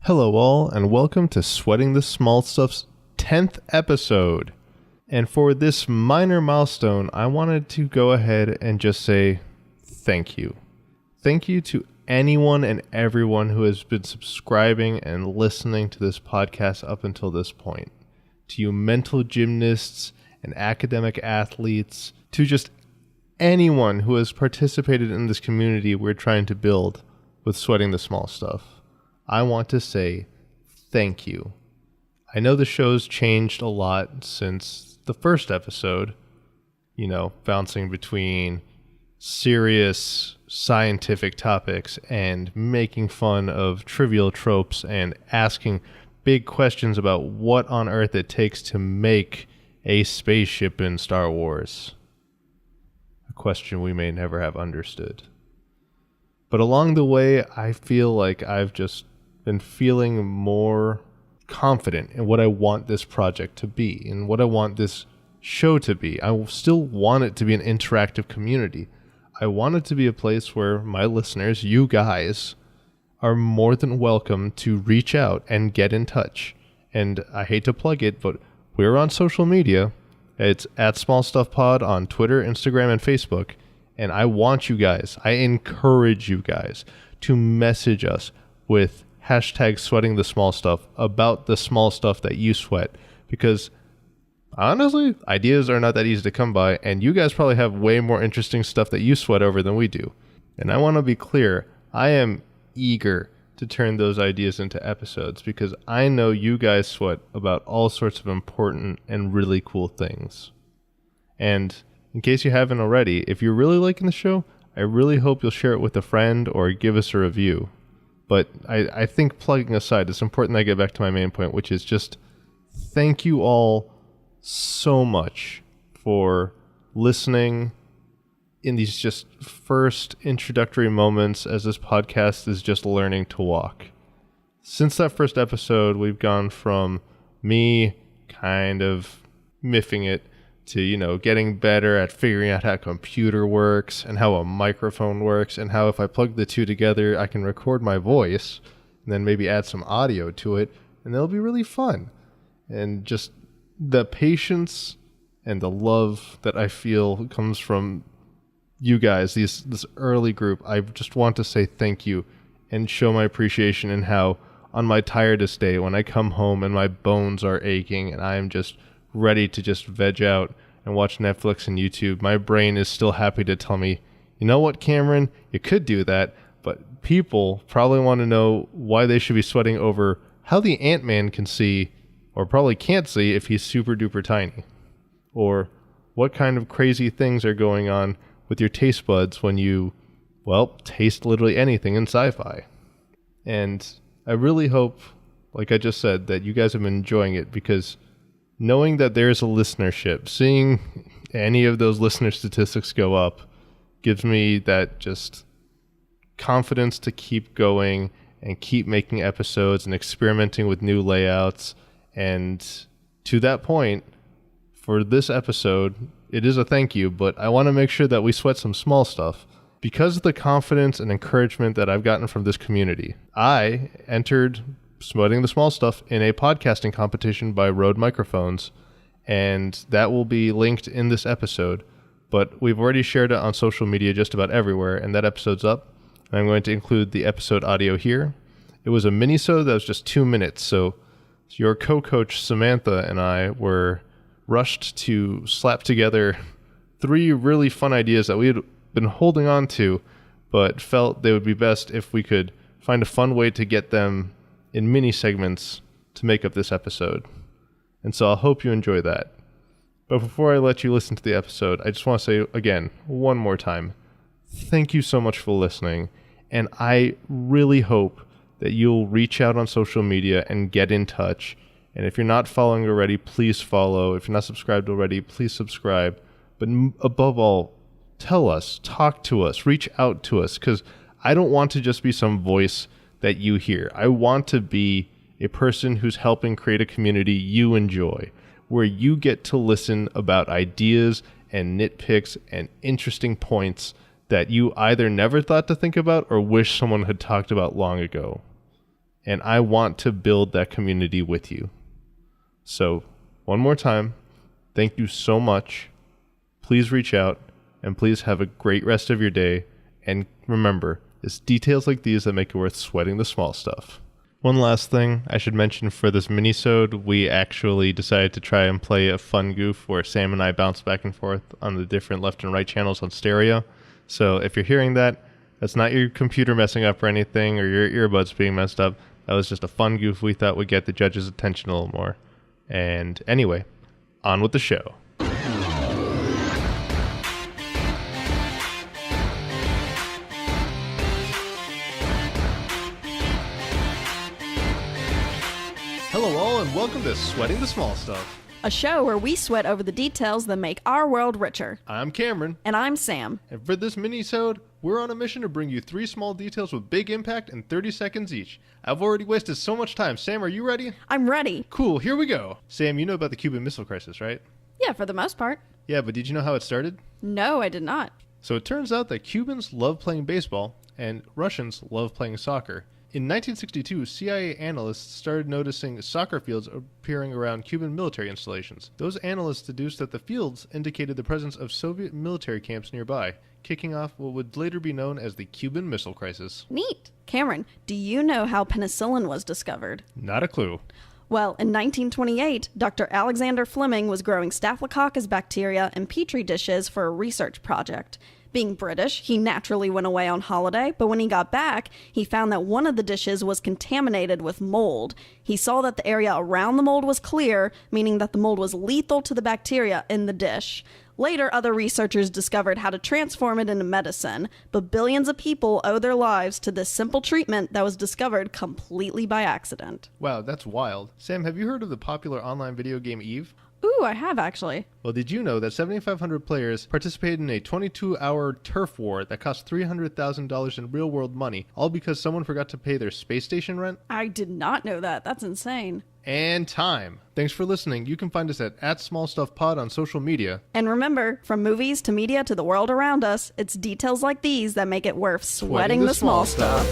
Hello all, and welcome to Sweating the Small Stuff's 10th episode. And for this minor milestone, I wanted to go ahead and just say thank you. Thank you to anyone and everyone who has been subscribing and listening to this podcast up until this point. To you mental gymnasts and academic athletes, to just anyone who has participated in this community we're trying to build with Sweating the Small Stuff. I want to say thank you. I know the show's changed a lot since the first episode, bouncing between serious scientific topics and making fun of trivial tropes and asking big questions about what on earth it takes to make a spaceship in Star Wars. A question we may never have understood. But along the way, I feel like I've just been feeling more confident in what I want this project to be and what I want this show to be. I still want it to be an interactive community. I want it to be a place where my listeners, you guys, are more than welcome to reach out and get in touch. And I hate to plug it, but we're on social media. It's at Small Stuff Pod on Twitter, Instagram, and Facebook. And I want you guys, I encourage you guys to message us with hashtag sweating the small stuff about the small stuff that you sweat, because honestly, ideas are not that easy to come by, and you guys probably have way more interesting stuff that you sweat over than we do. And I want to be clear, I am eager to turn those ideas into episodes because I know you guys sweat about all sorts of important and really cool things. And in case you haven't already, if you're really liking the show, I really hope you'll share it with a friend or give us a review. But I think plugging aside, it's important that I get back to my main point, which is just thank you all so much for listening in these just first introductory moments as this podcast is just learning to walk. Since that first episode, we've gone from me kind of miffing it to, getting better at figuring out how a computer works and how a microphone works and how if I plug the two together, I can record my voice and then maybe add some audio to it, and it'll be really fun. And just the patience and the love that I feel comes from you guys, this early group. I just want to say thank you and show my appreciation in how on my tiredest day, when I come home and my bones are aching and I am just ready to just veg out and watch Netflix and YouTube, my brain is still happy to tell me, you know what, Cameron, you could do that, but people probably want to know why they should be sweating over how the Ant-Man can see, or probably can't see if he's super duper tiny, or what kind of crazy things are going on with your taste buds when you, taste literally anything in sci-fi. And I really hope, like I just said, that you guys have been enjoying it, because knowing that there's a listenership, seeing any of those listener statistics go up, gives me that just confidence to keep going and keep making episodes and experimenting with new layouts. And to that point, for this episode, it is a thank you, but I want to make sure that we sweat some small stuff. Because of the confidence and encouragement that I've gotten from this community, I entered Sweating the Small Stuff in a podcasting competition by Rode Microphones, and that will be linked in this episode, but we've already shared it on social media just about everywhere, and that episode's up. I'm going to include the episode audio here. It was a minisode that was just 2 minutes, so your co-coach Samantha and I were rushed to slap together 3 really fun ideas that we had been holding on to, but felt they would be best if we could find a fun way to get them in mini segments to make up this episode. And so I hope you enjoy that. But before I let you listen to the episode, I just want to say again, one more time, thank you so much for listening. And I really hope that you'll reach out on social media and get in touch. And if you're not following already, please follow. If you're not subscribed already, please subscribe. But above all, tell us, talk to us, reach out to us, because I don't want to just be some voice that you hear. I want to be a person who's helping create a community you enjoy, where you get to listen about ideas and nitpicks and interesting points that you either never thought to think about or wish someone had talked about long ago. and I want to build that community with you. So, one more time, thank you so much. Please reach out, and please have a great rest of your day. And remember, it's details like these that make it worth sweating the small stuff. One last thing I should mention for this minisode, we actually decided to try and play a fun goof where Sam and I bounce back and forth on the different left and right channels on stereo. So if you're hearing that, that's not your computer messing up or anything, or your earbuds being messed up. That was just a fun goof we thought would get the judges' attention a little more. And anyway, on with the show. Hello all, and welcome to Sweating the Small Stuff, a show where we sweat over the details that make our world richer. I'm Cameron. And I'm Sam. And for this mini-sode, we're on a mission to bring you 3 small details with big impact in 30 seconds each. I've already wasted so much time. Sam, are you ready? I'm ready. Cool, here we go. Sam, you know about the Cuban Missile Crisis, right? Yeah, for the most part. Yeah, but did you know how it started? No, I did not. So it turns out that Cubans love playing baseball, and Russians love playing soccer. In 1962, CIA analysts started noticing soccer fields appearing around Cuban military installations. Those analysts deduced that the fields indicated the presence of Soviet military camps nearby, kicking off what would later be known as the Cuban Missile Crisis. Neat. Cameron, do you know how penicillin was discovered? Not a clue. Well, in 1928, Dr. Alexander Fleming was growing Staphylococcus bacteria in petri dishes for a research project. Being British, he naturally went away on holiday, but when he got back, he found that one of the dishes was contaminated with mold. He saw that the area around the mold was clear, meaning that the mold was lethal to the bacteria in the dish. Later, other researchers discovered how to transform it into medicine, but billions of people owe their lives to this simple treatment that was discovered completely by accident. Wow, that's wild. Sam, have you heard of the popular online video game Eve? Ooh, I have actually. Well, did you know that 7,500 players participated in a 22-hour turf war that cost $300,000 in real-world money, all because someone forgot to pay their space station rent? I did not know that. That's insane. And time. Thanks for listening. You can find us at @SmallStuffPod on social media. And remember, from movies to media to the world around us, it's details like these that make it worth sweating the small stuff.